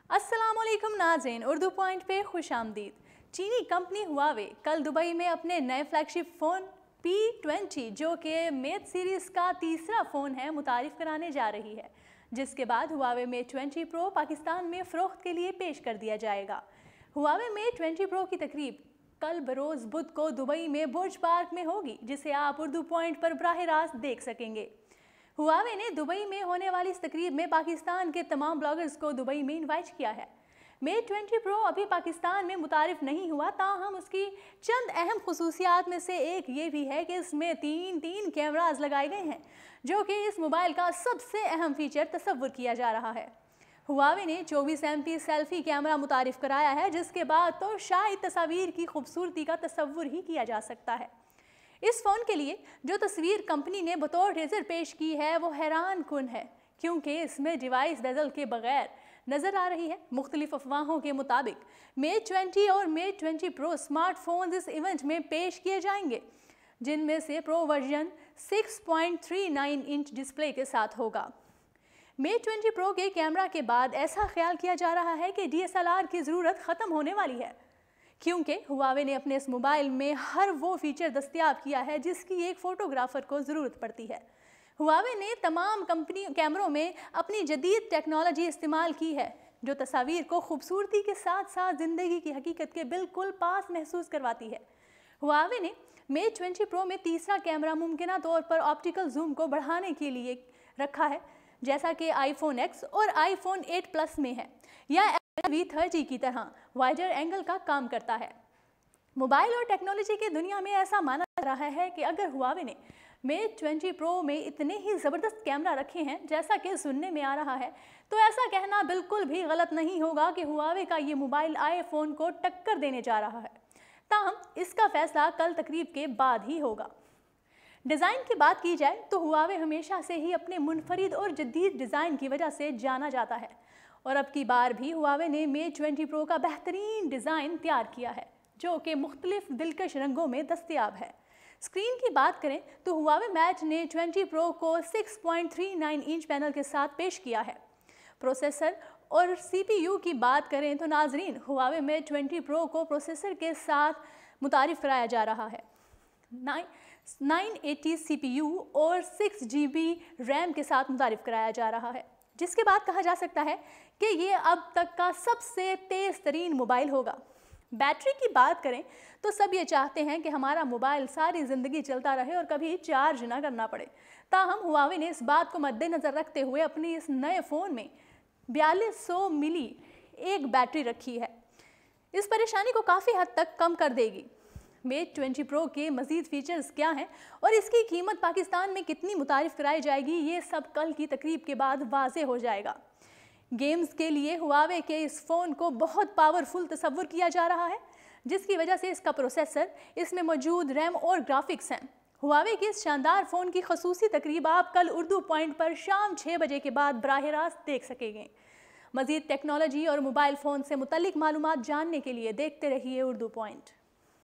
अस्सलाम वालेकुम नाज़रीन, उर्दू पॉइंट पे खुश आमदीद। चीनी कंपनी हुआवे कल दुबई में अपने नए फ्लैगशिप फ़ोन P20 जो कि मेट सीरीज़ का तीसरा फ़ोन है मुतारिफ़ कराने जा रही है, जिसके बाद हुआवे मेट 20 प्रो पाकिस्तान में फ़रोख्त के लिए पेश कर दिया जाएगा। हुआवे मेट 20 प्रो की तकरीब कल बरोज़ बुध को दुबई में बुर्ज पार्क में होगी, जिसे आप उर्दू पॉइंट पर बराह रास्त देख सकेंगे। हुआवे ने दुबई में होने वाली इस तकरीब में पाकिस्तान के तमाम ब्लॉगर्स को दुबई में इनवाइट किया है। मेट 20 प्रो अभी पाकिस्तान में मुतारिफ नहीं हुआ, ताहम उसकी चंद अहम खसूसियात में से एक ये भी है कि इसमें तीन कैमराज लगाए गए हैं, जो कि इस मोबाइल का सबसे अहम फीचर तस्वुर किया जा रहा है। हुआवे ने 24 MP सेल्फी कैमरा मुतारिफ कराया है, जिसके बाद तो शायद तस्वीर की खूबसूरती का तस्वुर ही किया जा सकता है। इस फ़ोन के लिए जो तस्वीर कंपनी ने बतौर टीज़र पेश की है वो हैरान कुन है, क्योंकि इसमें डिवाइस बेजल के बगैर नज़र आ रही है। मुख्तलिफ अफवाहों के मुताबिक मेट 20 और मेट 20 प्रो स्मार्टफोन इस इवेंट में पेश किए जाएंगे, जिनमें से प्रो वर्जन 6.39 इंच डिस्प्ले के साथ होगा। मेट 20 प्रो के कैमरा के बाद ऐसा ख्याल किया जा रहा है कि DSLR की ज़रूरत ख़त्म होने वाली है, क्योंकि हुआवे ने अपने इस मोबाइल में हर वो फीचर दस्तयाब किया है जिसकी एक फ़ोटोग्राफ़र को ज़रूरत पड़ती है। हुआवे ने तमाम कंपनी कैमरों में अपनी जदीद टेक्नोलॉजी इस्तेमाल की है, जो तस्वीर को खूबसूरती के साथ साथ ज़िंदगी की हकीकत के बिल्कुल पास महसूस करवाती है। हुआवे ने मेट 20 प्रो में तीसरा कैमरा मुमकिना तौर पर ऑप्टिकल जूम को बढ़ाने के लिए रखा है, जैसा कि iPhone X और iPhone 8 Plus में है, या V30 की तरह वाइडर एंगल का काम करता है। मोबाइल और टेक्नोलॉजी की दुनिया में ऐसा माना जा रहा है कि अगर हुआवे ने मेट 20 प्रो में इतने ही ज़बरदस्त कैमरा रखे हैं जैसा कि सुनने में आ रहा है, तो ऐसा कहना बिल्कुल भी गलत नहीं होगा कि हुआवे का ये मोबाइल आईफोन को टक्कर देने जा रहा है। ताहम इसका फैसला कल तकरीब के बाद ही होगा। डिज़ाइन की बात की जाए तो हुआवे हमेशा से ही अपने मुनफरिद और जदीद डिज़ाइन की वजह से जाना जाता है, और अब की बार भी हुआवे ने मेट 20 प्रो का बेहतरीन डिज़ाइन तैयार किया है, जो कि मुख्तलिफ दिलकश रंगों में दस्तयाब है। स्क्रीन की बात करें तो हुआवे मेट ने 20 प्रो को 6.39 इंच पैनल के साथ पेश किया है। प्रोसेसर और CPU की बात करें तो नाजरीन, हुआवे मेट 20 प्रो को प्रोसेसर के साथ मुतारिफ कराया जा रहा है। 980 CPU और 6GB रैम के साथ मुतारिफ कराया जा रहा है, जिसके बाद कहा जा सकता है कि ये अब तक का सबसे तेज़ तरीन मोबाइल होगा। बैटरी की बात करें तो सब ये चाहते हैं कि हमारा मोबाइल सारी ज़िंदगी चलता रहे और कभी चार्ज ना करना पड़े। ताहम हुआवे ने इस बात को मद्देनज़र रखते हुए अपनी इस नए फ़ोन में 4200 मिली एक बैटरी रखी है। इस परेशानी को काफ़ी हद तक कम कर देगी। मेट 20 प्रो के मज़ीद फ़ीचर्स क्या हैं और इसकी कीमत पाकिस्तान में कितनी मुतारिफ़ कराई जाएगी, ये सब कल की तकरीब के बाद वाज़े हो जाएगा। गेम्स के लिए हुआवे के इस फ़ोन को बहुत पावरफुल तस्वुर किया जा रहा है, जिसकी वजह से इसका प्रोसेसर, इसमें मौजूद रैम और ग्राफिक्स हैं। हुआवे के इस शानदार फ़ोन की खसूसी तकरीब आप कल उर्दू पॉइंट पर शाम 6 बजे के बाद बराह रास्त देख सकेंगे। मज़ीद टेक्नोलॉजी और मोबाइल फ़ोन से मुतल्लिक मालूमात जानने के लिए देखते रहिए उर्दू पॉइंट।